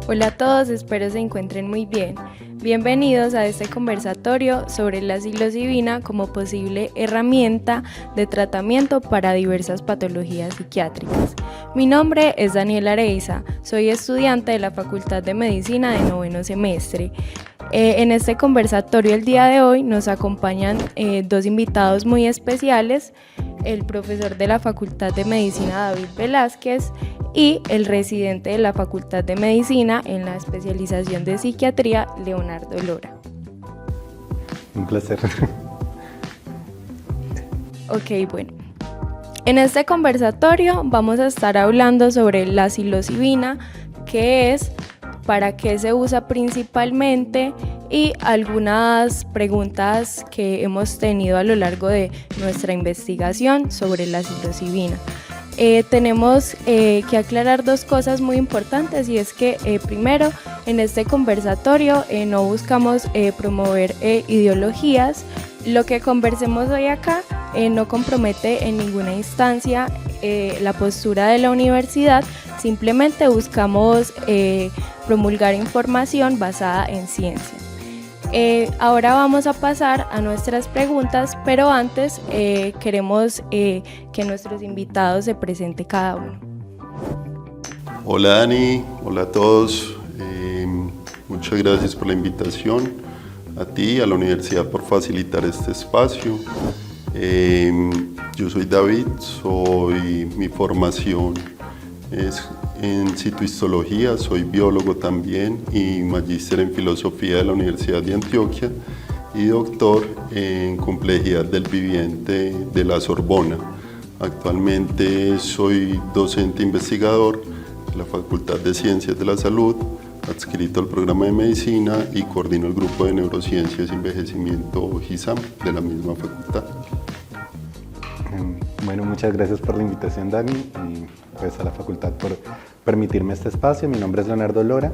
Hola a todos, espero se encuentren muy bien. Bienvenidos a este conversatorio sobre la psilocibina como posible herramienta de tratamiento para diversas patologías psiquiátricas. Mi nombre es Daniela Areiza, soy estudiante de la Facultad de Medicina de noveno semestre. En este conversatorio el día de hoy nos acompañan dos invitados muy especiales, el profesor de la Facultad de Medicina David Velázquez y el residente de la Facultad de Medicina en la especialización de Psiquiatría, Leonardo Lora. Un placer. Ok, bueno. En este conversatorio vamos a estar hablando sobre la psilocibina, qué es, para qué se usa principalmente y algunas preguntas que hemos tenido a lo largo de nuestra investigación sobre la psilocibina. Tenemos que aclarar dos cosas muy importantes, y es que primero, en este conversatorio no buscamos promover ideologías. Lo que conversemos hoy acá no compromete en ninguna instancia la postura de la universidad, simplemente buscamos promulgar información basada en ciencia. Ahora vamos a pasar a nuestras preguntas, pero antes queremos que nuestros invitados se presenten cada uno. Hola Dani, hola a todos, muchas gracias por la invitación, a ti y a la universidad por facilitar este espacio. Yo soy David, mi formación es en citohistología, soy biólogo también y magíster en filosofía de la Universidad de Antioquia y doctor en complejidad del viviente de la Sorbona. Actualmente soy docente investigador de la Facultad de Ciencias de la Salud, adscrito al programa de medicina y coordino el grupo de neurociencias y envejecimiento GISAM de la misma facultad. Bueno, muchas gracias por la invitación, Dani, y pues a la facultad por permitirme este espacio. Mi nombre es Leonardo Lora,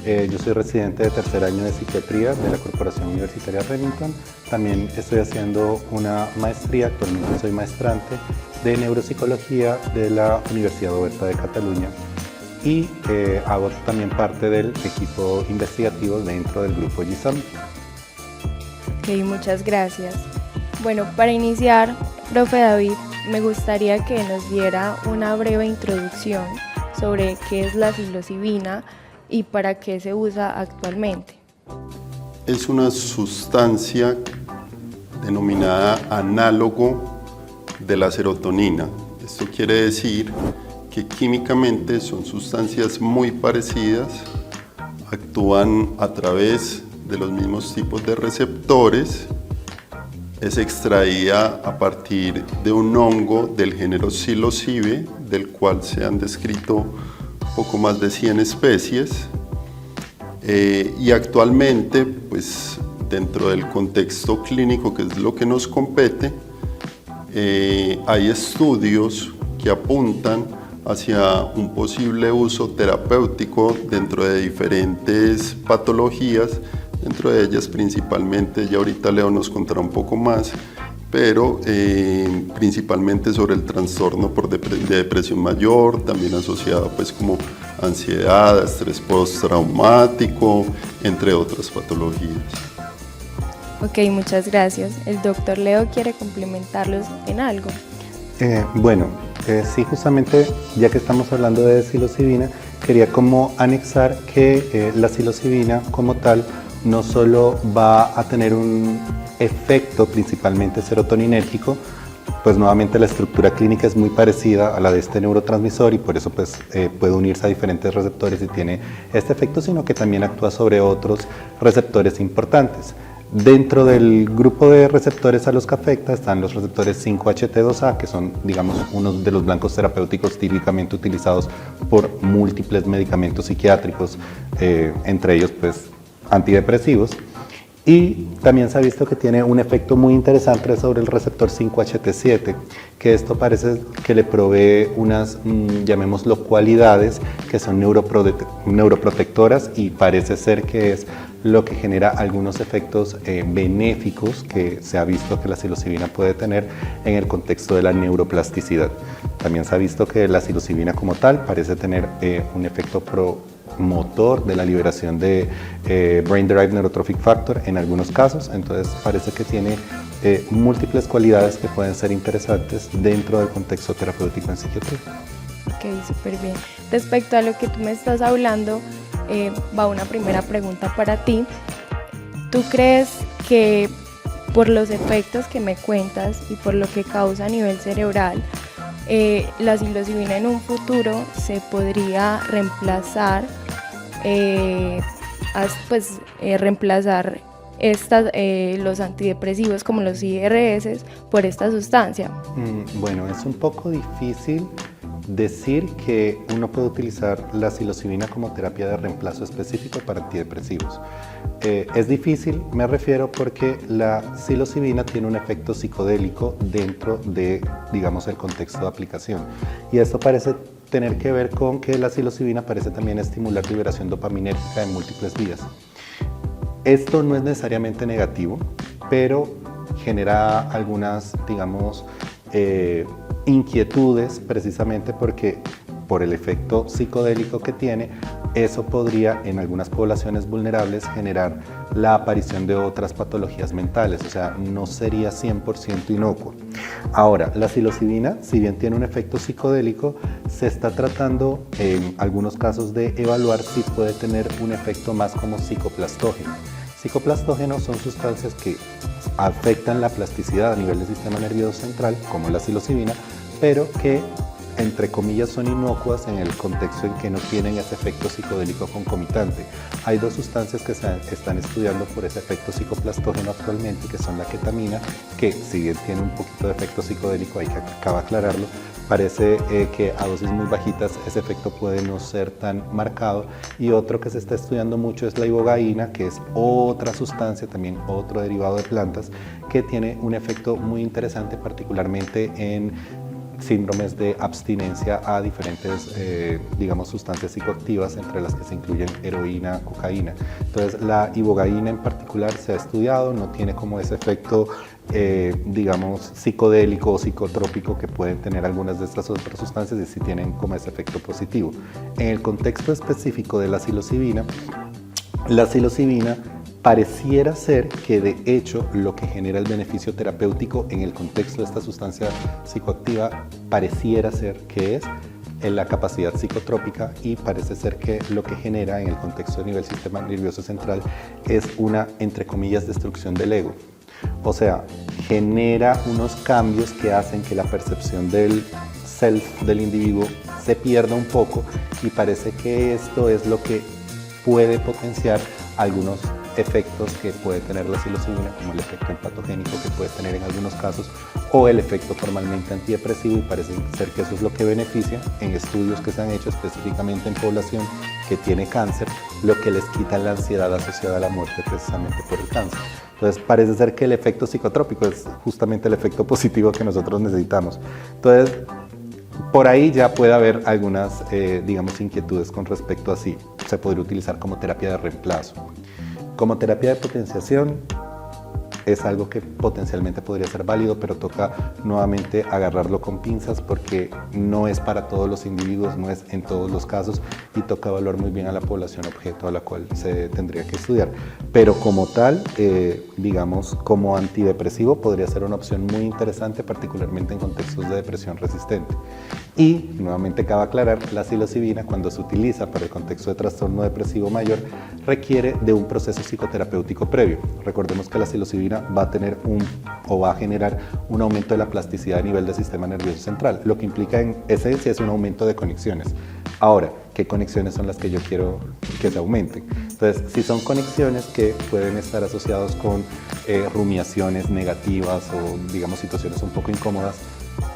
yo soy residente de tercer año de psiquiatría de la Corporación Universitaria Remington. También estoy haciendo una maestría, actualmente soy maestrante de neuropsicología de la Universidad Oberta de Cataluña y hago también parte del equipo investigativo dentro del grupo GISAM. Ok, muchas gracias. Bueno, para iniciar, profe David, me gustaría que nos diera una breve introducción sobre qué es la psilocibina y para qué se usa actualmente. Es una sustancia denominada análogo de la serotonina. Esto quiere decir que químicamente son sustancias muy parecidas, actúan a través de los mismos tipos de receptores. Es extraída a partir de un hongo del género Psilocibe, del cual se han descrito poco más de 100 especies. Y actualmente, pues, dentro del contexto clínico, que es lo que nos compete, hay estudios que apuntan hacia un posible uso terapéutico dentro de diferentes patologías. Dentro de ellas principalmente, ya ahorita Leo nos contará un poco más, pero principalmente sobre el trastorno de depresión mayor, también asociado pues como ansiedad, estrés postraumático, entre otras patologías. Ok, muchas gracias. ¿El doctor Leo quiere complementarlos en algo? Sí, justamente ya que estamos hablando de psilocibina, quería como anexar que la psilocibina como tal no solo va a tener un efecto principalmente serotoninérgico, pues nuevamente la estructura clínica es muy parecida a la de este neurotransmisor y por eso pues, puede unirse a diferentes receptores y tiene este efecto, sino que también actúa sobre otros receptores importantes. Dentro del grupo de receptores a los que afecta están los receptores 5-HT2A, que son, digamos, uno de los blancos terapéuticos típicamente utilizados por múltiples medicamentos psiquiátricos, entre ellos pues antidepresivos, y también se ha visto que tiene un efecto muy interesante sobre el receptor 5-HT7, que esto parece que le provee unas, llamémoslo, cualidades que son neuroprotectoras y parece ser que es lo que genera algunos efectos benéficos que se ha visto que la psilocibina puede tener en el contexto de la neuroplasticidad. También se ha visto que la psilocibina como tal parece tener un efecto motor de la liberación de Brain Derived Neurotrophic Factor en algunos casos. Entonces parece que tiene múltiples cualidades que pueden ser interesantes dentro del contexto terapéutico en psiquiatría. Ok, súper bien. Respecto a lo que tú me estás hablando, va una primera pregunta para ti. ¿Tú crees que por los efectos que me cuentas y por lo que causa a nivel cerebral, la psilocibina en un futuro se podría reemplazar, reemplazar los antidepresivos como los IRS por esta sustancia? Bueno, es un poco difícil decir que uno puede utilizar la psilocibina como terapia de reemplazo específico para antidepresivos. Es difícil, me refiero porque la psilocibina tiene un efecto psicodélico dentro de, digamos, el contexto de aplicación. Y esto parece tener que ver con que la psilocibina parece también estimular liberación dopaminérgica en múltiples vías. Esto no es necesariamente negativo, pero genera algunas, digamos, inquietudes precisamente porque por el efecto psicodélico que tiene, eso podría en algunas poblaciones vulnerables generar la aparición de otras patologías mentales, o sea, no sería 100% inocuo. Ahora, la psilocibina, si bien tiene un efecto psicodélico, se está tratando en algunos casos de evaluar si puede tener un efecto más como psicoplastógeno. Psicoplastógenos son sustancias que afectan la plasticidad a nivel del sistema nervioso central, como la psilocibina, pero que, entre comillas, son inocuas en el contexto en que no tienen ese efecto psicodélico concomitante. Hay dos sustancias que se están estudiando por ese efecto psicoplastógeno actualmente, que son la ketamina, que si bien tiene un poquito de efecto psicodélico, hay que acaba de aclararlo, parece que a dosis muy bajitas ese efecto puede no ser tan marcado. Y otro que se está estudiando mucho es la ibogaína, que es otra sustancia, también otro derivado de plantas, que tiene un efecto muy interesante, particularmente en síndromes de abstinencia a diferentes, digamos, sustancias psicoactivas, entre las que se incluyen heroína, cocaína. Entonces, la ibogaína en particular se ha estudiado, no tiene como ese efecto, digamos, psicodélico o psicotrópico que pueden tener algunas de estas otras sustancias, y sí tienen como ese efecto positivo. En el contexto específico de la psilocibina pareciera ser que de hecho lo que genera el beneficio terapéutico en el contexto de esta sustancia psicoactiva pareciera ser que es en la capacidad psicotrópica, y parece ser que lo que genera en el contexto a nivel sistema nervioso central es una, entre comillas, destrucción del ego. O sea, genera unos cambios que hacen que la percepción del self del individuo se pierda un poco, y parece que esto es lo que puede potenciar algunos efectos que puede tener la psilocibina, como el efecto empatogénico que puede tener en algunos casos, o el efecto formalmente antidepresivo, y parece ser que eso es lo que beneficia en estudios que se han hecho específicamente en población que tiene cáncer, lo que les quita la ansiedad asociada a la muerte precisamente por el cáncer. Entonces parece ser que el efecto psicotrópico es justamente el efecto positivo que nosotros necesitamos. Entonces, por ahí ya puede haber algunas, digamos, inquietudes con respecto a si se podría utilizar como terapia de reemplazo. Como terapia de potenciación es algo que potencialmente podría ser válido, pero toca nuevamente agarrarlo con pinzas porque no es para todos los individuos, no es en todos los casos, y toca evaluar muy bien a la población objeto a la cual se tendría que estudiar. Pero como tal, digamos, como antidepresivo podría ser una opción muy interesante, particularmente en contextos de depresión resistente. Y, nuevamente cabe aclarar, la psilocibina, cuando se utiliza para el contexto de trastorno depresivo mayor, requiere de un proceso psicoterapéutico previo. Recordemos que la psilocibina va a generar un aumento de la plasticidad a nivel del sistema nervioso central, lo que implica en esencia es un aumento de conexiones. Ahora, ¿qué conexiones son las que yo quiero que se aumenten? Entonces, si son conexiones que pueden estar asociadas con rumiaciones negativas o, digamos, situaciones un poco incómodas,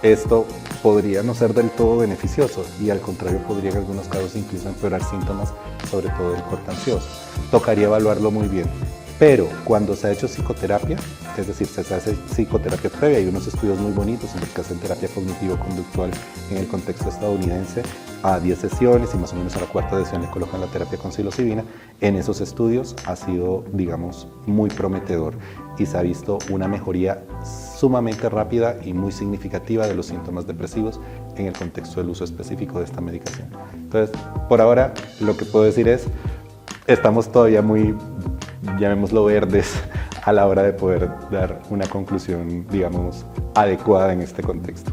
esto podría no ser del todo beneficioso, y al contrario podría en algunos casos incluso empeorar síntomas, sobre todo del corte ansioso. Tocaría evaluarlo muy bien. Pero cuando se ha hecho psicoterapia, es decir, se hace psicoterapia previa, hay unos estudios muy bonitos en los que hacen terapia cognitivo-conductual en el contexto estadounidense, a 10 sesiones y más o menos a la cuarta sesión le colocan la terapia con psilocibina. En esos estudios ha sido, digamos, muy prometedor y se ha visto una mejoría sumamente rápida y muy significativa de los síntomas depresivos en el contexto del uso específico de esta medicación. Entonces, por ahora, lo que puedo decir es, estamos todavía muy, llamémoslo, verdes a la hora de poder dar una conclusión, digamos, adecuada en este contexto.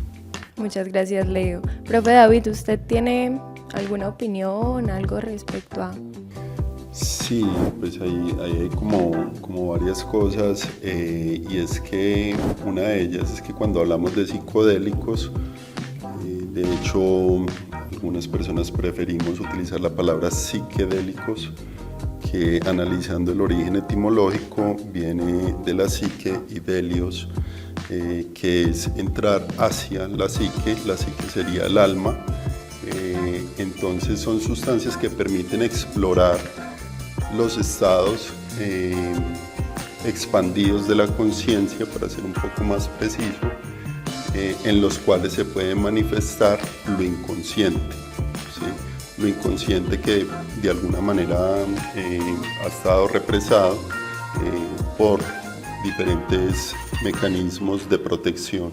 Muchas gracias, Leo. Profe David, ¿usted tiene alguna opinión, algo respecto a...? Sí, pues ahí hay como varias cosas y es que una de ellas es que cuando hablamos de psicodélicos, de hecho algunas personas preferimos utilizar la palabra psiquedélicos, que analizando el origen etimológico viene de la psique y delios, que es entrar hacia la psique sería el alma, entonces son sustancias que permiten explorar los estados expandidos de la conciencia, para ser un poco más preciso, en los cuales se puede manifestar lo inconsciente, ¿sí? Lo inconsciente que de alguna manera ha estado represado por diferentes mecanismos de protección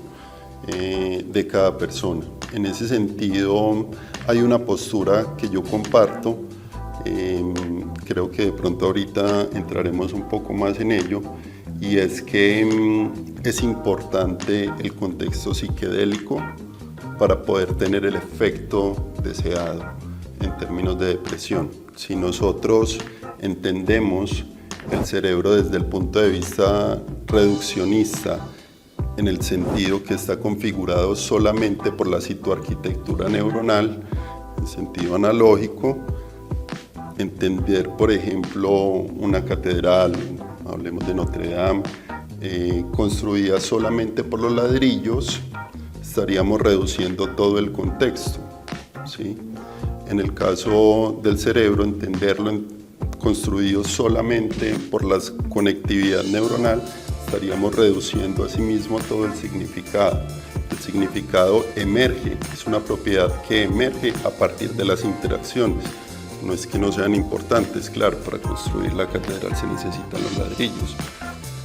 de cada persona. En ese sentido hay una postura que yo comparto. Creo que de pronto ahorita entraremos un poco más en ello, y es que es importante el contexto psiquedélico para poder tener el efecto deseado en términos de depresión. Si nosotros entendemos el cerebro desde el punto de vista reduccionista, en el sentido que está configurado solamente por la citoarquitectura neuronal, en sentido analógico, entender, por ejemplo, una catedral, hablemos de Notre Dame, construida solamente por los ladrillos, estaríamos reduciendo todo el contexto, ¿sí? En el caso del cerebro, entenderlo construido solamente por la conectividad neuronal, estaríamos reduciendo asimismo todo el significado. El significado emerge, es una propiedad que emerge a partir de las interacciones. No es que no sean importantes, claro, para construir la catedral se necesitan los ladrillos,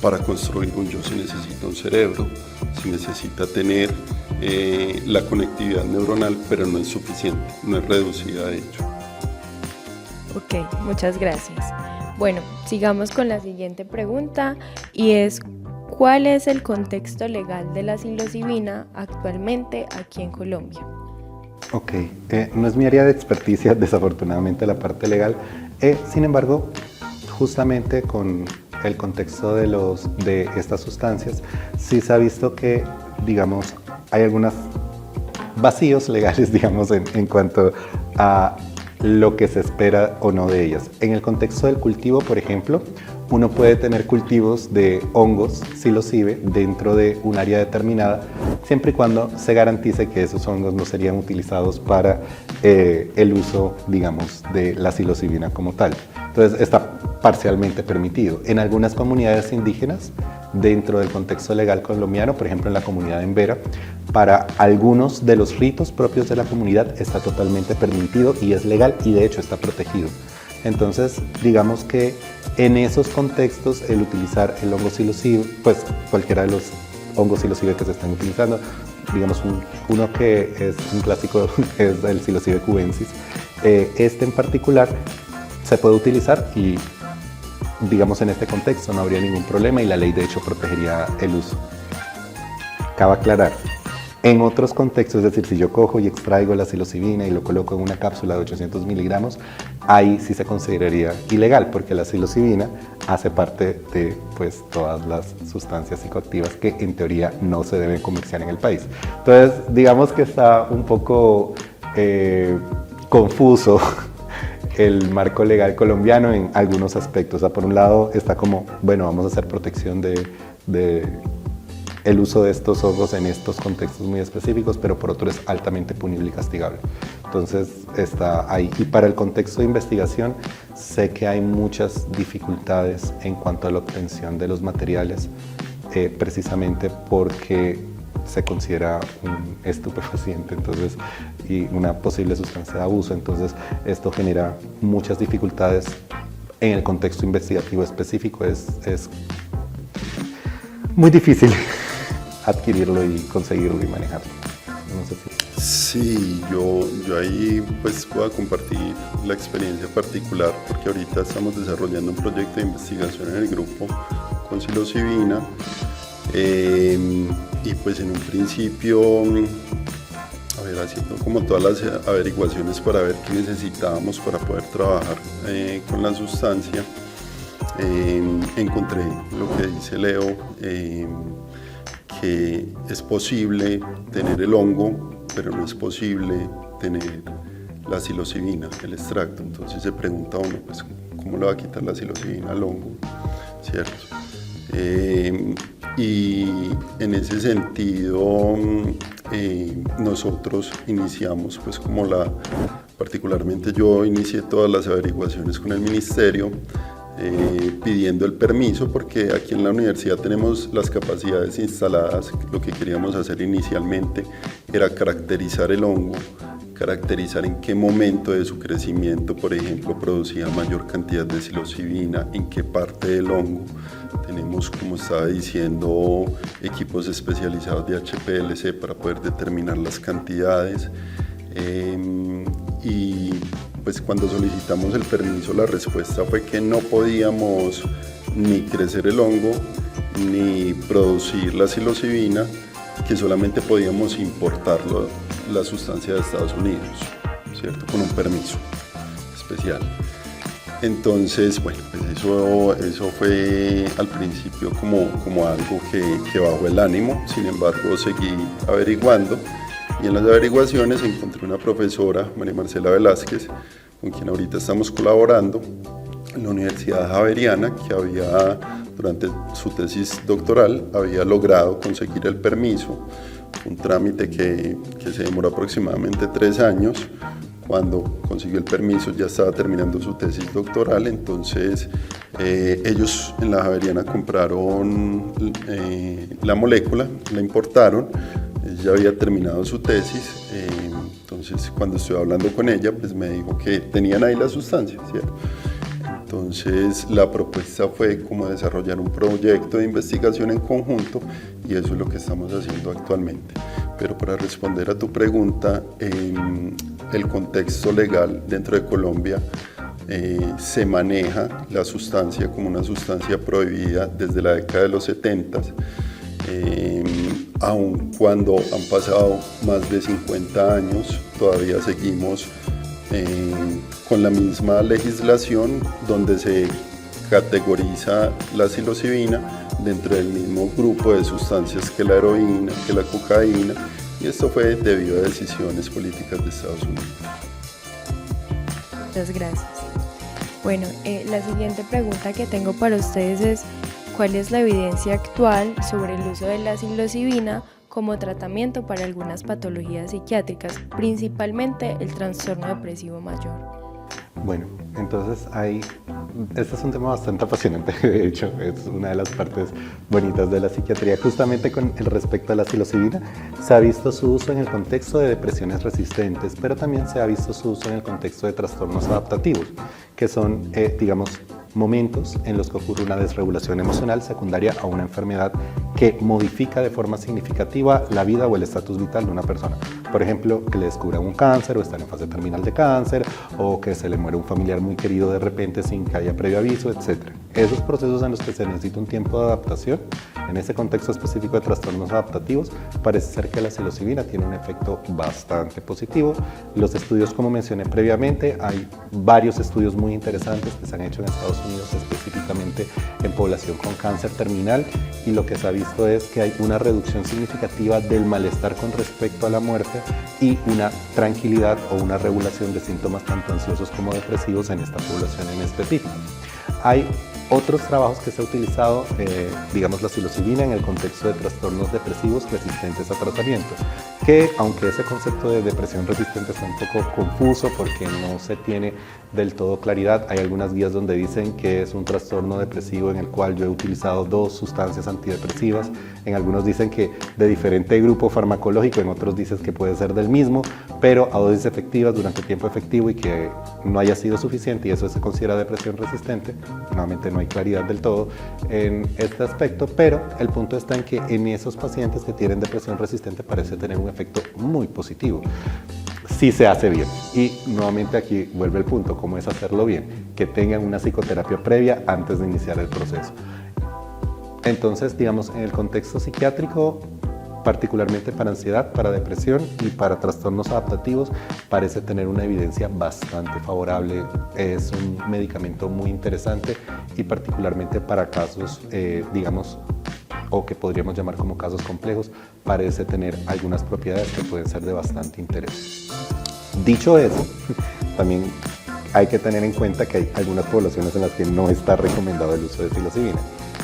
para construir un yo se necesita un cerebro, se necesita tener la conectividad neuronal, pero no es suficiente, no es reducida de hecho. Ok, muchas gracias. Bueno, sigamos con la siguiente pregunta, y es: ¿cuál es el contexto legal de la psilocibina actualmente aquí en Colombia? Ok, no es mi área de experticia, desafortunadamente, la parte legal. Sin embargo, justamente con el contexto de estas sustancias, sí se ha visto que, digamos, hay algunos vacíos legales, digamos, en cuanto a lo que se espera o no de ellas. En el contexto del cultivo, por ejemplo, uno puede tener cultivos de hongos psilocibe dentro de un área determinada, siempre y cuando se garantice que esos hongos no serían utilizados para el uso, digamos, de la psilocibina como tal. Entonces está parcialmente permitido. En algunas comunidades indígenas, dentro del contexto legal colombiano, por ejemplo en la comunidad de Embera, para algunos de los ritos propios de la comunidad está totalmente permitido y es legal, y de hecho está protegido. Entonces, digamos que en esos contextos el utilizar el hongo psilocibe, pues cualquiera de los hongos psilocibe que se están utilizando, digamos uno que es un clásico es el psilocibe cubensis, este en particular se puede utilizar y, digamos, en este contexto no habría ningún problema y la ley de hecho protegería el uso. Cabe aclarar, en otros contextos, es decir, si yo cojo y extraigo la psilocibina y lo coloco en una cápsula de 800 miligramos, ahí sí se consideraría ilegal, porque la psilocibina hace parte de pues, todas las sustancias psicoactivas que en teoría no se deben comerciar en el país. Entonces, digamos que está un poco confuso el marco legal colombiano en algunos aspectos. O sea, por un lado está como, bueno, vamos a hacer protección de el uso de estos hongos en estos contextos muy específicos, pero por otro es altamente punible y castigable. Entonces está ahí. Y para el contexto de investigación, sé que hay muchas dificultades en cuanto a la obtención de los materiales, precisamente porque se considera un estupefaciente. Entonces, y una posible sustancia de abuso. Entonces esto genera muchas dificultades en el contexto investigativo específico. Es muy difícil adquirirlo y conseguirlo y manejarlo. No sé si... Sí, yo ahí pues puedo compartir la experiencia particular, porque ahorita estamos desarrollando un proyecto de investigación en el grupo con psilocibina, y pues en un principio, haciendo como todas las averiguaciones para ver qué necesitábamos para poder trabajar con la sustancia, encontré lo que dice Leo, que es posible tener el hongo, pero no es posible tener la psilocibina, el extracto. Entonces se pregunta uno, pues, ¿cómo le va a quitar la psilocibina al hongo? ¿Cierto? Y en ese sentido, nosotros iniciamos, pues particularmente yo inicié todas las averiguaciones con el ministerio, pidiendo el permiso, porque aquí en la universidad tenemos las capacidades instaladas. Lo que queríamos hacer inicialmente era caracterizar el hongo, caracterizar en qué momento de su crecimiento, por ejemplo, producía mayor cantidad de psilocibina, en qué parte del hongo. Tenemos, como estaba diciendo, equipos especializados de HPLC para poder determinar las cantidades. Y pues cuando solicitamos el permiso, la respuesta fue que no podíamos ni crecer el hongo ni producir la psilocibina, que solamente podíamos importarlo, la sustancia de Estados Unidos, ¿cierto? Con un permiso especial. Entonces, bueno, pues eso fue al principio como algo que bajó el ánimo. Sin embargo, seguí averiguando, y en las averiguaciones encontré una profesora, María Marcela Velázquez, con quien ahorita estamos colaborando en la Universidad Javeriana, que durante su tesis doctoral había logrado conseguir el permiso, un trámite que se demoró aproximadamente 3 años. Cuando consiguió el permiso ya estaba terminando su tesis doctoral. Entonces ellos en la Javeriana compraron la molécula, la importaron, ya había terminado su tesis. Entonces cuando estuve hablando con ella, pues me dijo que tenían ahí la sustancia, ¿cierto? Entonces la propuesta fue como desarrollar un proyecto de investigación en conjunto, y eso es lo que estamos haciendo actualmente. Pero para responder a tu pregunta, el contexto legal dentro de Colombia, se maneja la sustancia como una sustancia prohibida desde la década de los 70, aun cuando han pasado más de 50 años, todavía seguimos con la misma legislación, donde se categoriza la psilocibina dentro del mismo grupo de sustancias que la heroína, que la cocaína, y esto fue debido a decisiones políticas de Estados Unidos. Muchas gracias. Bueno, la siguiente pregunta que tengo para ustedes es: ¿cuál es la evidencia actual sobre el uso de la psilocibina como tratamiento para algunas patologías psiquiátricas, principalmente el trastorno depresivo mayor? Bueno, entonces este es un tema bastante apasionante. De hecho, es una de las partes bonitas de la psiquiatría. Justamente con el respecto a la psilocibina, se ha visto su uso en el contexto de depresiones resistentes, pero también se ha visto su uso en el contexto de trastornos adaptativos, que son, digamos, momentos en los que ocurre una desregulación emocional secundaria a una enfermedad que modifica de forma significativa la vida o el estatus vital de una persona. Por ejemplo, que le descubran un cáncer o están en fase terminal de cáncer, o que se le muere un familiar muy querido de repente sin que haya previo aviso, etc. Esos procesos en los que se necesita un tiempo de adaptación, en ese contexto específico de trastornos adaptativos, parece ser que la psilocibina tiene un efecto bastante positivo. Los estudios, como mencioné previamente, hay varios estudios muy interesantes que se han hecho en Estados Unidos, específicamente en población con cáncer terminal, y lo que se ha visto es que hay una reducción significativa del malestar con respecto a la muerte y una tranquilidad o una regulación de síntomas tanto ansiosos como depresivos en esta población en específico. Hay otros trabajos que se ha utilizado, digamos, la psilocibina en el contexto de trastornos depresivos resistentes a tratamiento, que aunque ese concepto de depresión resistente está un poco confuso porque no se tiene del todo claridad, hay algunas guías donde dicen que es un trastorno depresivo en el cual yo he utilizado 2 sustancias antidepresivas, en algunos dicen que de diferente grupo farmacológico, en otros dicen que puede ser del mismo, pero a dosis efectivas durante tiempo efectivo y que no haya sido suficiente, y eso se considera depresión resistente. Nuevamente no hay claridad del todo en este aspecto, pero el punto está en que en esos pacientes que tienen depresión resistente parece tener un efecto muy positivo si se hace bien. Y nuevamente aquí vuelve el punto, ¿cómo es hacerlo bien? Que tengan una psicoterapia previa antes de iniciar el proceso. Entonces, digamos, en el contexto psiquiátrico, particularmente para ansiedad, para depresión y para trastornos adaptativos, parece tener una evidencia bastante favorable. Es un medicamento muy interesante y particularmente para casos, digamos, o que podríamos llamar como casos complejos, parece tener algunas propiedades que pueden ser de bastante interés. Dicho eso, también hay que tener en cuenta que hay algunas poblaciones en las que no está recomendado el uso de psilocibina,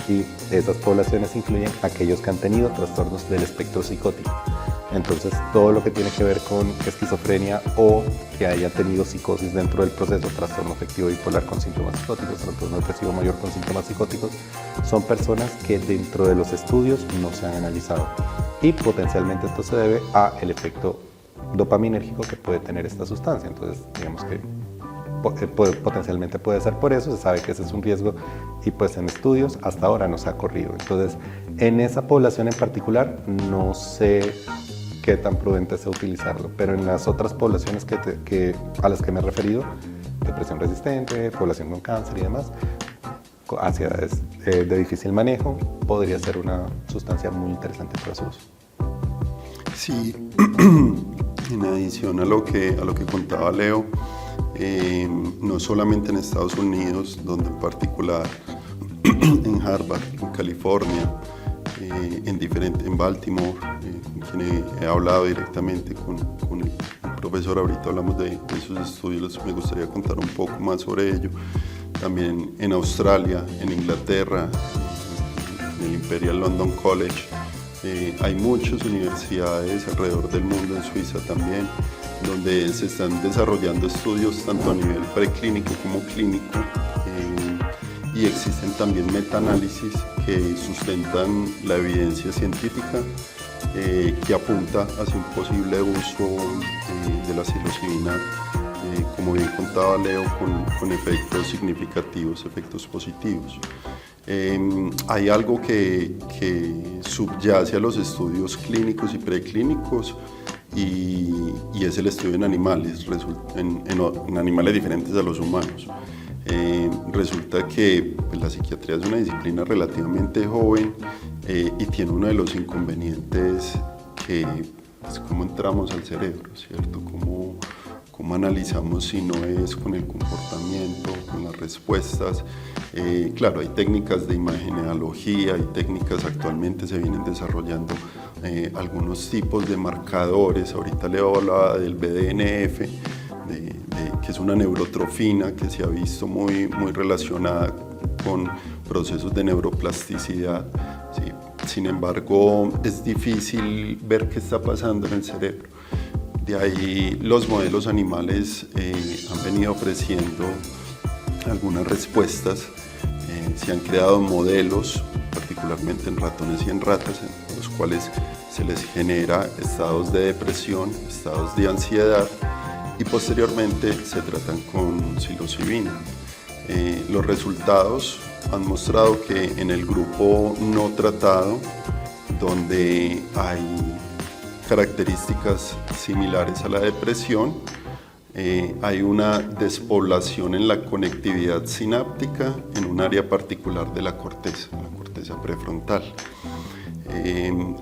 y esas poblaciones incluyen aquellos que han tenido trastornos del espectro psicótico. Entonces, todo lo que tiene que ver con esquizofrenia o que haya tenido psicosis dentro del proceso, trastorno afectivo bipolar con síntomas psicóticos, trastorno depresivo mayor con síntomas psicóticos, son personas que dentro de los estudios no se han analizado. Y potencialmente esto se debe al efecto dopaminérgico que puede tener esta sustancia. Entonces, digamos que potencialmente puede ser por eso, se sabe que ese es un riesgo y pues en estudios hasta ahora no se ha corrido. Entonces, en esa población en particular no sé qué tan prudente sea utilizarlo, pero en las otras poblaciones a las que me he referido, depresión resistente, población con cáncer y demás, ansiedades de difícil manejo, podría ser una sustancia muy interesante para su uso. Sí, en adición a lo que contaba Leo, no solamente en Estados Unidos, donde en particular en Harvard, en California, en Baltimore, con quien he hablado directamente con el profesor, ahorita hablamos de sus estudios, me gustaría contar un poco más sobre ello. También en Australia, en Inglaterra, en el Imperial London College, hay muchas universidades alrededor del mundo, en Suiza también, donde se están desarrollando estudios tanto a nivel preclínico como clínico, y existen también metaanálisis que sustentan la evidencia científica que apunta hacia un posible uso de la psilocibina, como bien contaba Leo, con efectos significativos, efectos positivos. Hay algo que subyace a los estudios clínicos y preclínicos, y es el estudio en animales, en animales diferentes a los humanos. Resulta que pues, la psiquiatría es una disciplina relativamente joven y tiene uno de los inconvenientes que es cómo entramos al cerebro, ¿cierto? Cómo analizamos si no es con el comportamiento, con las respuestas. Claro, hay técnicas de imagenología, hay técnicas, actualmente se vienen desarrollando algunos tipos de marcadores. Ahorita Leo hablaba del BDNF, que es una neurotrofina que se ha visto muy relacionada con procesos de neuroplasticidad. ¿Sí? Sin embargo, es difícil ver qué está pasando en el cerebro. De ahí los modelos animales han venido ofreciendo algunas respuestas. Se han creado modelos, particularmente en ratones y en ratas, en los cuales se les genera estados de depresión, estados de ansiedad, y posteriormente se tratan con psilocibina. Los resultados han mostrado que en el grupo no tratado, donde hay características similares a la depresión, hay una despoblación en la conectividad sináptica en un área particular de la corteza prefrontal.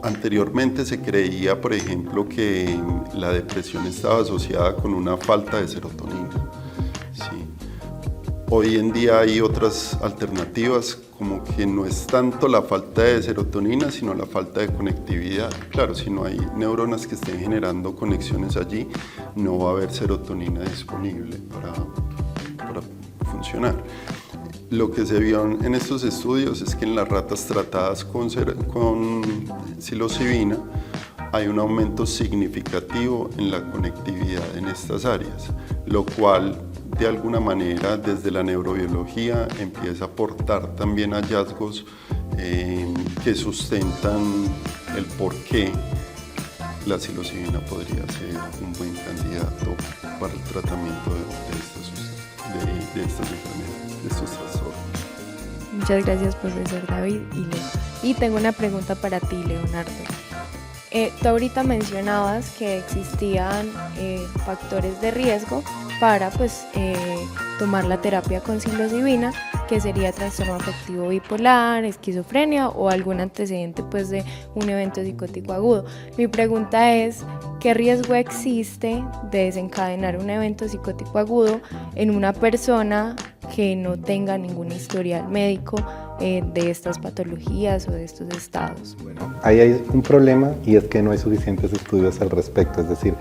Anteriormente se creía, por ejemplo, que la depresión estaba asociada con una falta de serotonina. ¿Sí? Hoy en día hay otras alternativas, como que no es tanto la falta de serotonina, sino la falta de conectividad. Claro, si no hay neuronas que estén generando conexiones allí, no va a haber serotonina disponible para funcionar. Lo que se vio en estos estudios es que en las ratas tratadas con psilocibina hay un aumento significativo en la conectividad en estas áreas, lo cual de alguna manera desde la neurobiología empieza a aportar también hallazgos que sustentan el por qué la psilocibina podría ser un buen candidato para el tratamiento de estas enfermedades, de estos trastornos. Muchas gracias, profesor David y Leo. Y tengo una pregunta para ti, Leonardo. Tú ahorita mencionabas que existían factores de riesgo para tomar la terapia con psilocibina, que sería trastorno afectivo bipolar, esquizofrenia o algún antecedente de un evento psicótico agudo. Mi pregunta es, ¿qué riesgo existe de desencadenar un evento psicótico agudo en una persona que no tenga ningún historial médico de estas patologías o de estos estados? Bueno, ahí hay un problema y es que no hay suficientes estudios al respecto, es decir,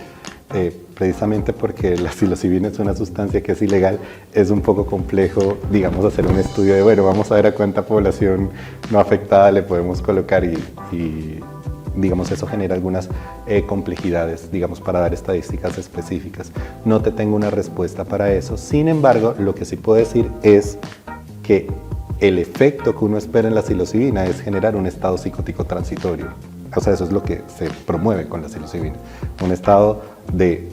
precisamente porque la psilocibina es una sustancia que es ilegal, es un poco complejo, digamos, hacer un estudio de, bueno, vamos a ver a cuánta población no afectada le podemos colocar y digamos, eso genera algunas complejidades, digamos, para dar estadísticas específicas. No te tengo una respuesta para eso, sin embargo, lo que sí puedo decir es que el efecto que uno espera en la psilocibina es generar un estado psicótico transitorio. O sea, eso es lo que se promueve con la psilocibina, un estado de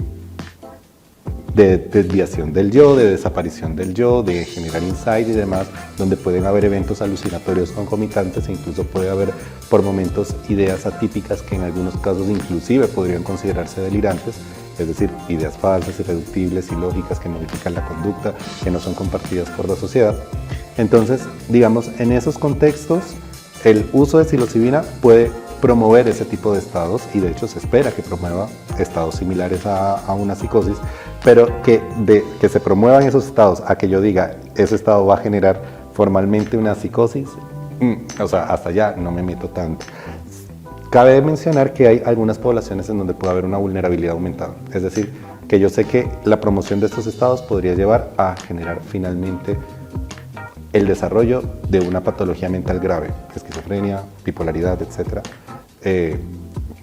desviación del yo, de desaparición del yo, de generar insight y demás, donde pueden haber eventos alucinatorios concomitantes e incluso puede haber por momentos ideas atípicas que en algunos casos inclusive podrían considerarse delirantes, es decir, ideas falsas, irreductibles, ilógicas que modifican la conducta, que no son compartidas por la sociedad. Entonces, digamos, en esos contextos, el uso de psilocibina puede promover ese tipo de estados y de hecho se espera que promueva estados similares a una psicosis, pero que se promuevan esos estados a que yo diga ese estado va a generar formalmente una psicosis, o sea, hasta allá no me meto tanto. Cabe mencionar que hay algunas poblaciones en donde puede haber una vulnerabilidad aumentada, es decir, que yo sé que la promoción de estos estados podría llevar a generar finalmente el desarrollo de una patología mental grave, esquizofrenia, bipolaridad, etc.,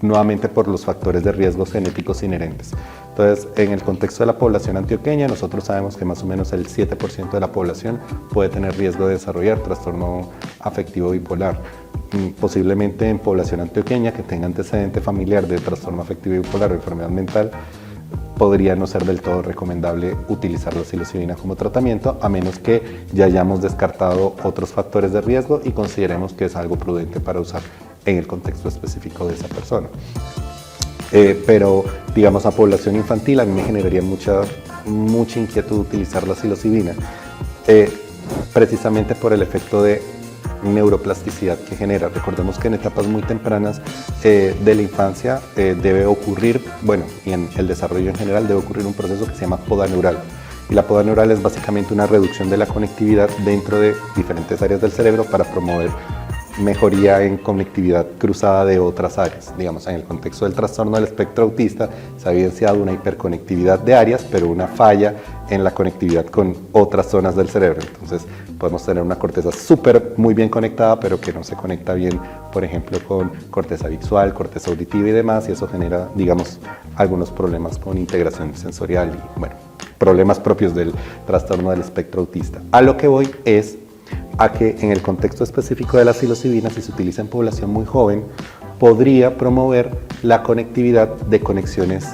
nuevamente por los factores de riesgos genéticos inherentes. Entonces, en el contexto de la población antioqueña, nosotros sabemos que más o menos el 7% de la población puede tener riesgo de desarrollar trastorno afectivo bipolar. Posiblemente en población antioqueña que tenga antecedente familiar de trastorno afectivo bipolar o enfermedad mental, podría no ser del todo recomendable utilizar la psilocibina como tratamiento, a menos que ya hayamos descartado otros factores de riesgo y consideremos que es algo prudente para usar en el contexto específico de esa persona. Pero, digamos, a población infantil a mí me generaría mucha inquietud utilizar la psilocibina, precisamente por el efecto de neuroplasticidad que genera. Recordemos que en etapas muy tempranas de la infancia debe ocurrir, bueno, y en el desarrollo en general debe ocurrir un proceso que se llama poda neural. Y la poda neural es básicamente una reducción de la conectividad dentro de diferentes áreas del cerebro para promover mejoría en conectividad cruzada de otras áreas. Digamos, en el contexto del trastorno del espectro autista se ha evidenciado una hiperconectividad de áreas, pero una falla en la conectividad con otras zonas del cerebro. Entonces, podemos tener una corteza muy bien conectada, pero que no se conecta bien, por ejemplo, con corteza visual, corteza auditiva y demás, y eso genera, digamos, algunos problemas con integración sensorial y, bueno, problemas propios del trastorno del espectro autista. A lo que voy es a que en el contexto específico de la psilocibina, si se utiliza en población muy joven, podría promover la conectividad de conexiones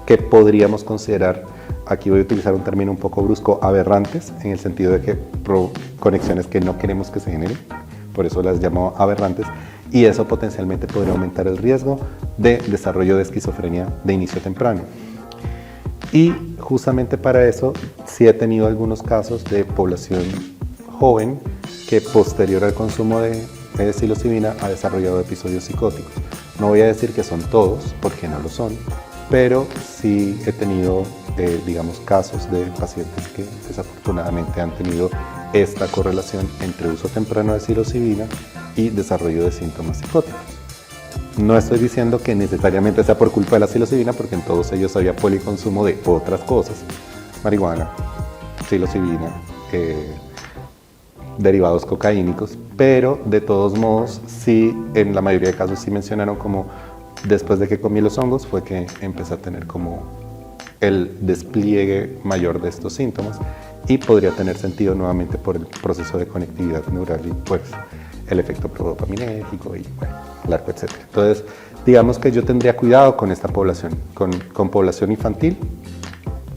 que podríamos considerar, aquí voy a utilizar un término un poco brusco, aberrantes, en el sentido de que conexiones que no queremos que se generen, por eso las llamo aberrantes, y eso potencialmente podría aumentar el riesgo de desarrollo de esquizofrenia de inicio temprano. Y justamente para eso sí he tenido algunos casos de población joven que posterior al consumo de psilocibina ha desarrollado episodios psicóticos. No voy a decir que son todos, porque no lo son, pero sí he tenido, digamos, casos de pacientes que desafortunadamente han tenido esta correlación entre uso temprano de psilocibina y desarrollo de síntomas psicóticos. No estoy diciendo que necesariamente sea por culpa de la psilocibina, porque en todos ellos había policonsumo de otras cosas, marihuana, psilocibina, derivados cocaínicos, pero de todos modos sí, en la mayoría de casos sí mencionaron como después de que comí los hongos fue que empecé a tener como el despliegue mayor de estos síntomas y podría tener sentido nuevamente por el proceso de conectividad neural y pues el efecto prodopaminérgico y bueno, largo, etc. Entonces, digamos que yo tendría cuidado con esta población, con población infantil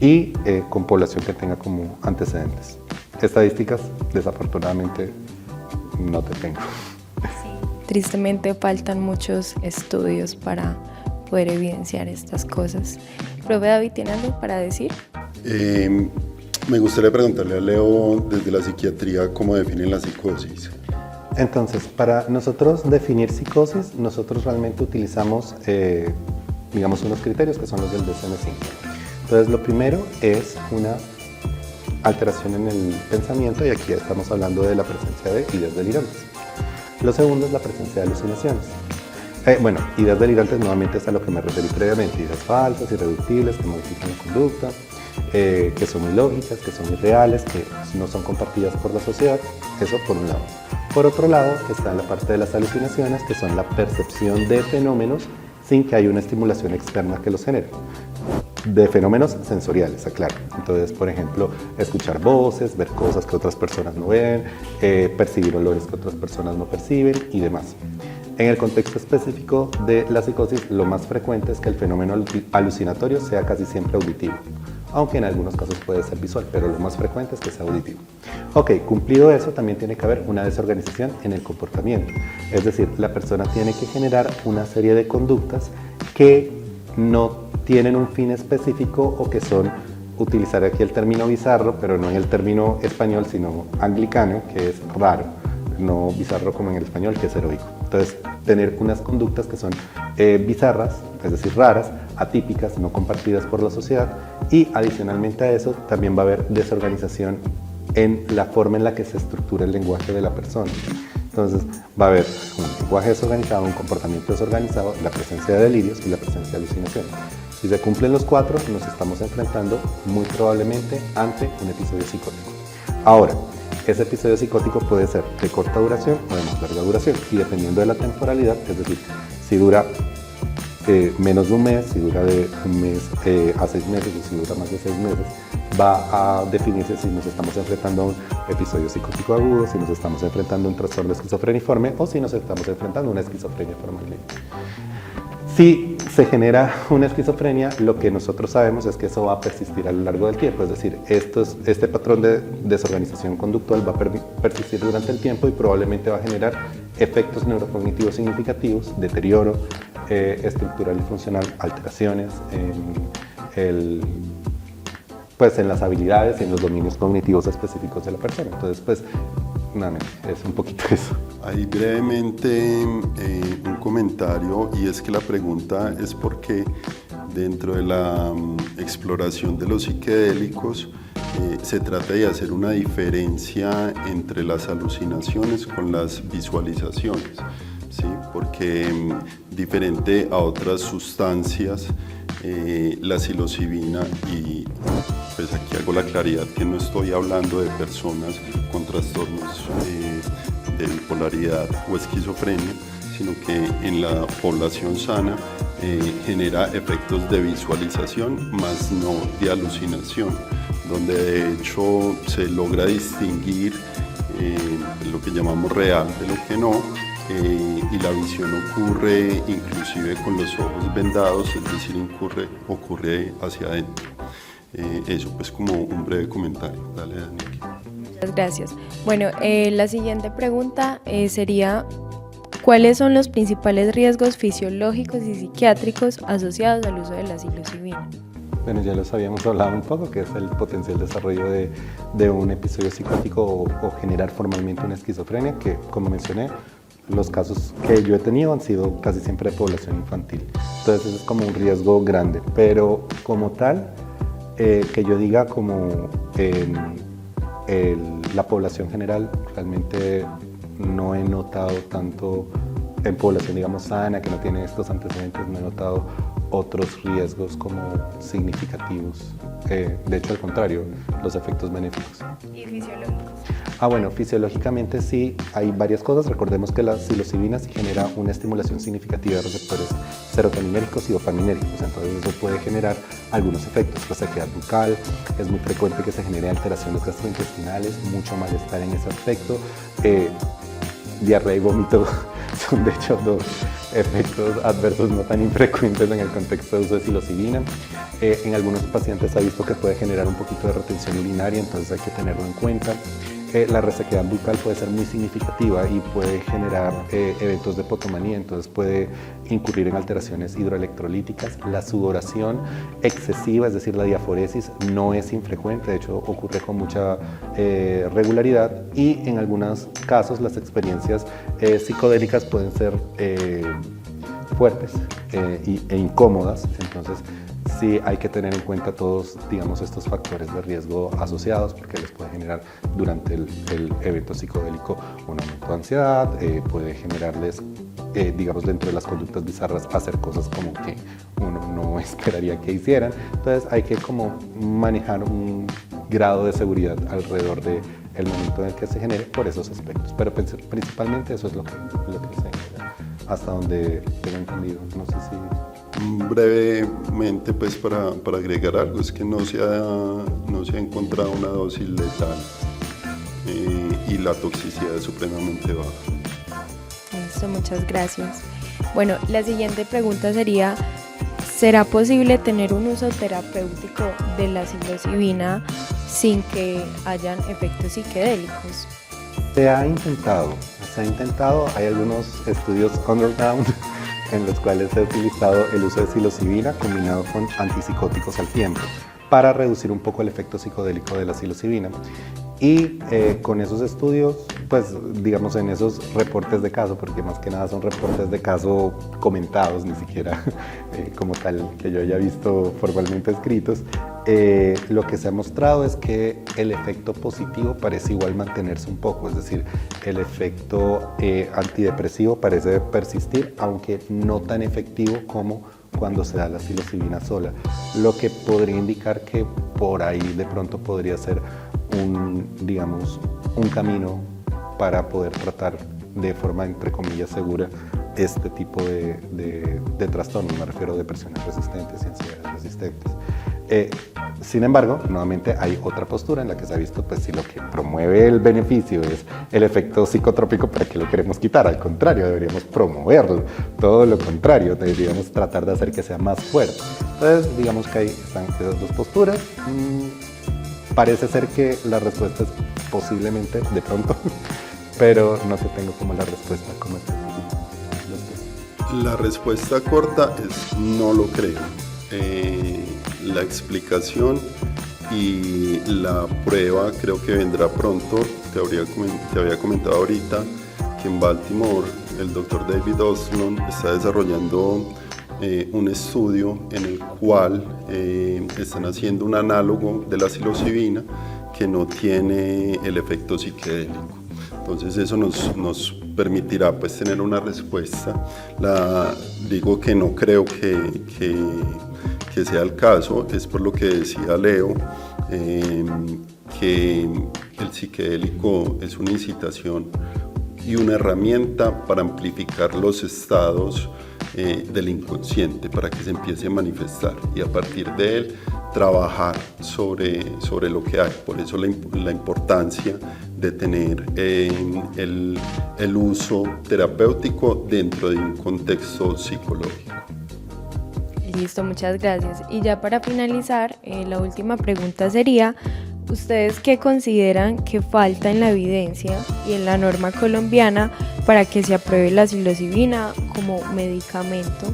y con población que tenga como antecedentes. Estadísticas, desafortunadamente, no te tengo. Tristemente faltan muchos estudios para poder evidenciar estas cosas. Profe David, ¿tiene algo para decir? Me gustaría preguntarle a Leo desde la psiquiatría cómo definen la psicosis. Entonces, para nosotros definir psicosis, nosotros realmente utilizamos, digamos, unos criterios que son los del DSM-5. Entonces, lo primero es una alteración en el pensamiento, y aquí estamos hablando de la presencia de ideas delirantes. Lo segundo es la presencia de alucinaciones. Ideas delirantes nuevamente es a lo que me referí previamente, ideas falsas, irreductibles, que modifican la conducta, que son ilógicas, que son irreales, que no son compartidas por la sociedad, eso por un lado. Por otro lado está la parte de las alucinaciones, que son la percepción de fenómenos sin que haya una estimulación externa que los genere. De fenómenos sensoriales, aclaro. Entonces, por ejemplo, escuchar voces, ver cosas que otras personas no ven, percibir olores que otras personas no perciben y demás. En el contexto específico de la psicosis, lo más frecuente es que el fenómeno alucinatorio sea casi siempre auditivo, aunque en algunos casos puede ser visual, pero lo más frecuente es que sea auditivo. Ok, cumplido eso, también tiene que haber una desorganización en el comportamiento. Es decir, la persona tiene que generar una serie de conductas que no tienen un fin específico o que son, utilizar aquí el término bizarro, pero no en el término español, sino anglicano, que es raro, no bizarro como en el español, que es heroico. Entonces, tener unas conductas que son bizarras, es decir, raras, atípicas, no compartidas por la sociedad, y adicionalmente a eso también va a haber desorganización en la forma en la que se estructura el lenguaje de la persona. Entonces va a haber un lenguaje desorganizado, un comportamiento desorganizado, la presencia de delirios y la presencia de alucinaciones. Si se cumplen los cuatro, nos estamos enfrentando muy probablemente ante un episodio psicótico. Ahora, ese episodio psicótico puede ser de corta duración o de más larga duración, y dependiendo de la temporalidad, es decir, si dura menos de un mes, si dura de un mes a 6 meses o si dura más de 6 meses, va a definirse si nos estamos enfrentando a un episodio psicótico agudo, si nos estamos enfrentando a un trastorno esquizofreniforme o si nos estamos enfrentando a una esquizofrenia formalmente. Si se genera una esquizofrenia, lo que nosotros sabemos es que eso va a persistir a lo largo del tiempo, es decir, este patrón de desorganización conductual va a persistir durante el tiempo y probablemente va a generar efectos neurocognitivos significativos, deterioro estructural y funcional, alteraciones en las habilidades y en los dominios cognitivos específicos de la persona. Entonces, pues, nuevamente, es un poquito eso. Ahí brevemente un comentario, y es que la pregunta es por qué dentro de la exploración de los psiquedélicos se trata de hacer una diferencia entre las alucinaciones con las visualizaciones, ¿sí? Porque diferente a otras sustancias, la psilocibina, y pues aquí hago la claridad que no estoy hablando de personas con trastornos de bipolaridad o esquizofrenia, sino que en la población sana genera efectos de visualización más no de alucinación, donde de hecho se logra distinguir lo que llamamos real de lo que no, y la visión ocurre inclusive con los ojos vendados, es decir, ocurre hacia adentro. Eso pues como un breve comentario. Dale, Daniel. Muchas gracias. Bueno, la siguiente pregunta sería: ¿cuáles son los principales riesgos fisiológicos y psiquiátricos asociados al uso de la psilocibina? Bueno, ya los habíamos hablado un poco, que es el potencial desarrollo de un episodio psicótico o generar formalmente una esquizofrenia, que como mencioné, los casos que yo he tenido han sido casi siempre de población infantil. Entonces eso es como un riesgo grande, pero como tal, que yo diga como la población general, realmente no he notado tanto en población, digamos, sana, que no tiene estos antecedentes, no he notado otros riesgos como significativos. De hecho, al contrario, los efectos benéficos. ¿Y fisiológicos? Bueno, fisiológicamente sí hay varias cosas. Recordemos que la psilocibina sí genera una estimulación significativa de receptores serotoninérgicos y dopaminérgicos, entonces eso puede generar algunos efectos, resequedad bucal, es muy frecuente que se genere alteraciones gastrointestinales, mucho malestar en ese aspecto, diarrea y vómito son de hecho dos efectos adversos no tan infrecuentes en el contexto de uso de psilocibina. En algunos pacientes se ha visto que puede generar un poquito de retención urinaria, entonces hay que tenerlo en cuenta. La resequedad bucal puede ser muy significativa y puede generar eventos de hipotomanía, entonces puede incurrir en alteraciones hidroelectrolíticas. La sudoración excesiva, es decir, la diaforesis, no es infrecuente, de hecho ocurre con mucha regularidad, y en algunos casos las experiencias psicodélicas pueden ser fuertes e incómodas, entonces sí hay que tener en cuenta todos, digamos, estos factores de riesgo asociados, porque les puede generar durante el evento psicodélico un aumento de ansiedad, puede generarles, digamos, dentro de las conductas bizarras, hacer cosas como que uno no esperaría que hicieran. Entonces hay que como manejar un grado de seguridad alrededor del momento en el que se genere por esos aspectos, pero principalmente eso es lo que se genera, hasta donde tengo entendido. No sé si... Brevemente, pues para agregar algo, es que no se ha encontrado una dosis letal y la toxicidad es supremamente baja. Listo, muchas gracias. Bueno, la siguiente pregunta sería, ¿será posible tener un uso terapéutico de la psilocibina sin que hayan efectos psicodélicos? Se ha intentado, hay algunos estudios underground en los cuales se ha utilizado el uso de psilocibina combinado con antipsicóticos al tiempo para reducir un poco el efecto psicodélico de la psilocibina. Y con esos estudios, pues digamos en esos reportes de caso, porque más que nada son reportes de caso comentados, ni siquiera como tal que yo haya visto formalmente escritos, lo que se ha mostrado es que el efecto positivo parece igual mantenerse un poco, es decir, el efecto antidepresivo parece persistir, aunque no tan efectivo como cuando se da la psilocibina sola, lo que podría indicar que por ahí de pronto podría ser un camino para poder tratar de forma, entre comillas, segura este tipo de trastornos, me refiero a depresiones resistentes y ansiedades resistentes. Sin embargo, nuevamente hay otra postura en la que se ha visto, pues si lo que promueve el beneficio es el efecto psicotrópico, ¿para qué lo queremos quitar? Al contrario, deberíamos promoverlo, todo lo contrario, deberíamos tratar de hacer que sea más fuerte. Entonces, digamos que ahí están esas dos posturas. Parece ser que la respuesta es posiblemente, de pronto, pero no se tengo como la respuesta como específica. La respuesta corta es no lo creo. La explicación y la prueba creo que vendrá pronto. Te había comentado ahorita que en Baltimore el doctor David Oslund está desarrollando un estudio en el cual están haciendo un análogo de la psilocibina que no tiene el efecto psicodélico. Entonces eso nos permitirá pues tener una respuesta. Digo que no creo que sea el caso, es por lo que decía Leo, que el psicodélico es una incitación y una herramienta para amplificar los estados del inconsciente, para que se empiece a manifestar y a partir de él trabajar sobre lo que hay. Por eso la importancia de tener el uso terapéutico dentro de un contexto psicológico. Listo, muchas gracias. Y ya para finalizar, la última pregunta sería, ¿ustedes qué consideran que falta en la evidencia y en la norma colombiana para que se apruebe la psilocibina como medicamento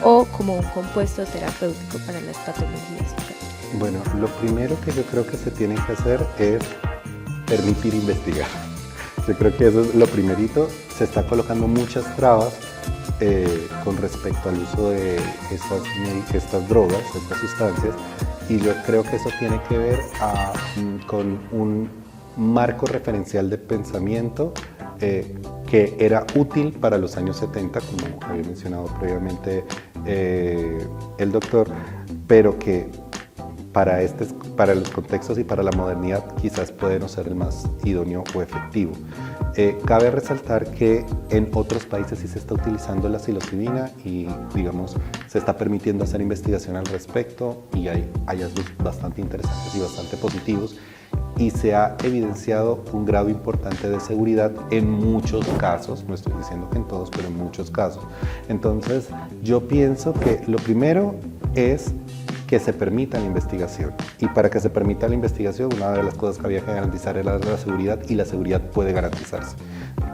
o como un compuesto terapéutico para las patologías? Bueno, lo primero que yo creo que se tiene que hacer es permitir investigar. Yo creo que eso es lo primerito. Se está colocando muchas trabas con respecto al uso de estas drogas, estas sustancias, y yo creo que eso tiene que ver con un marco referencial de pensamiento que era útil para los años 70, como había mencionado previamente el doctor, pero que para los contextos y para la modernidad quizás puede no ser el más idóneo o efectivo. Cabe resaltar que en otros países sí se está utilizando la psilocibina y, digamos, se está permitiendo hacer investigación al respecto y hay hallazgos bastante interesantes y bastante positivos, y se ha evidenciado un grado importante de seguridad en muchos casos, no estoy diciendo que en todos, pero en muchos casos. Entonces, yo pienso que lo primero es que se permita la investigación, y para que se permita la investigación una de las cosas que había que garantizar era la seguridad, y la seguridad puede garantizarse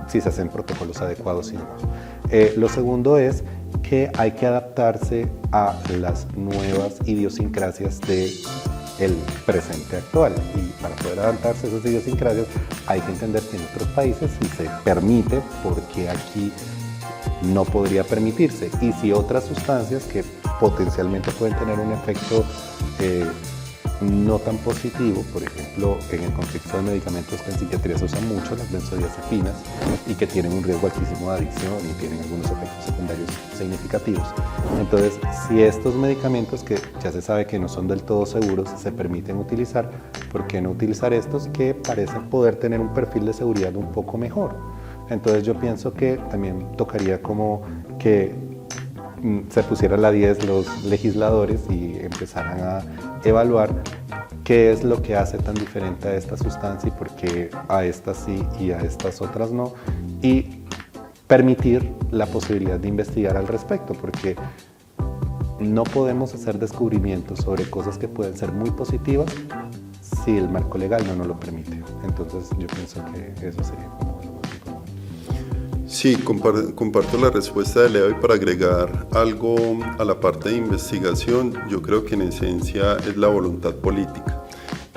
si se hacen protocolos adecuados y demás. Lo segundo es que hay que adaptarse a las nuevas idiosincrasias del presente actual, y para poder adaptarse a esas idiosincrasias hay que entender que en otros países sí se permite, porque aquí no podría permitirse, y si otras sustancias que potencialmente pueden tener un efecto no tan positivo, por ejemplo, en el contexto de medicamentos que en psiquiatría se usan mucho, las benzodiazepinas, y que tienen un riesgo altísimo de adicción y tienen algunos efectos secundarios significativos. Entonces, si estos medicamentos, que ya se sabe que no son del todo seguros, se permiten utilizar, ¿por qué no utilizar estos que parecen poder tener un perfil de seguridad un poco mejor? Entonces yo pienso que también tocaría como que se pusieran la 10 los legisladores y empezaran a evaluar qué es lo que hace tan diferente a esta sustancia y por qué a estas sí y a estas otras no, y permitir la posibilidad de investigar al respecto, porque no podemos hacer descubrimientos sobre cosas que pueden ser muy positivas si el marco legal no nos lo permite. Entonces yo pienso que eso sería como lo más importante. Sí, comparto la respuesta de Leo, y para agregar algo a la parte de investigación, yo creo que en esencia es la voluntad política.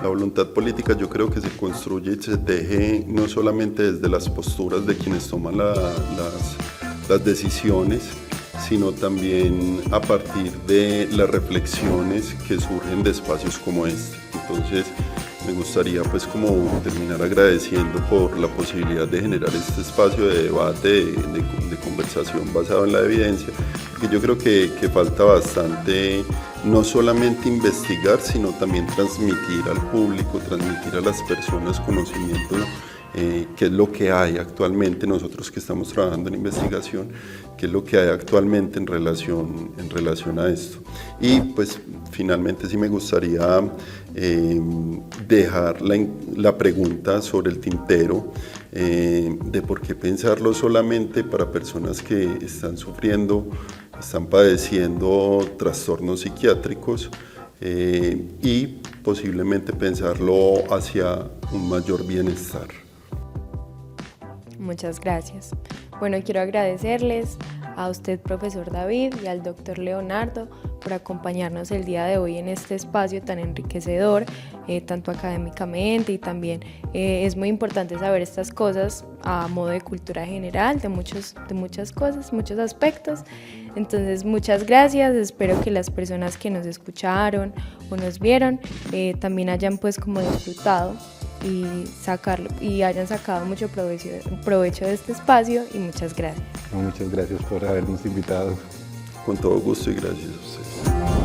La voluntad política yo creo que se construye y se teje no solamente desde las posturas de quienes toman las decisiones, sino también a partir de las reflexiones que surgen de espacios como este. Entonces, me gustaría pues como terminar agradeciendo por la posibilidad de generar este espacio de debate, de conversación basado en la evidencia, porque yo creo que falta bastante, no solamente investigar, sino también transmitir al público, transmitir a las personas conocimiento, qué es lo que hay actualmente, nosotros que estamos trabajando en investigación, qué es lo que hay actualmente en relación a esto. Y pues finalmente sí me gustaría dejar la pregunta sobre el tintero, de por qué pensarlo solamente para personas que están sufriendo, están padeciendo trastornos psiquiátricos, y posiblemente pensarlo hacia un mayor bienestar. Muchas gracias. Bueno, quiero agradecerles a usted, profesor David, y al doctor Leonardo por acompañarnos el día de hoy en este espacio tan enriquecedor, tanto académicamente, y también es muy importante saber estas cosas a modo de cultura general, de muchas cosas, muchos aspectos. Entonces, muchas gracias. Espero que las personas que nos escucharon o nos vieron también hayan pues como disfrutado y hayan sacado mucho provecho de este espacio, y muchas gracias. Muchas gracias por habernos invitado. Con todo gusto y gracias a ustedes.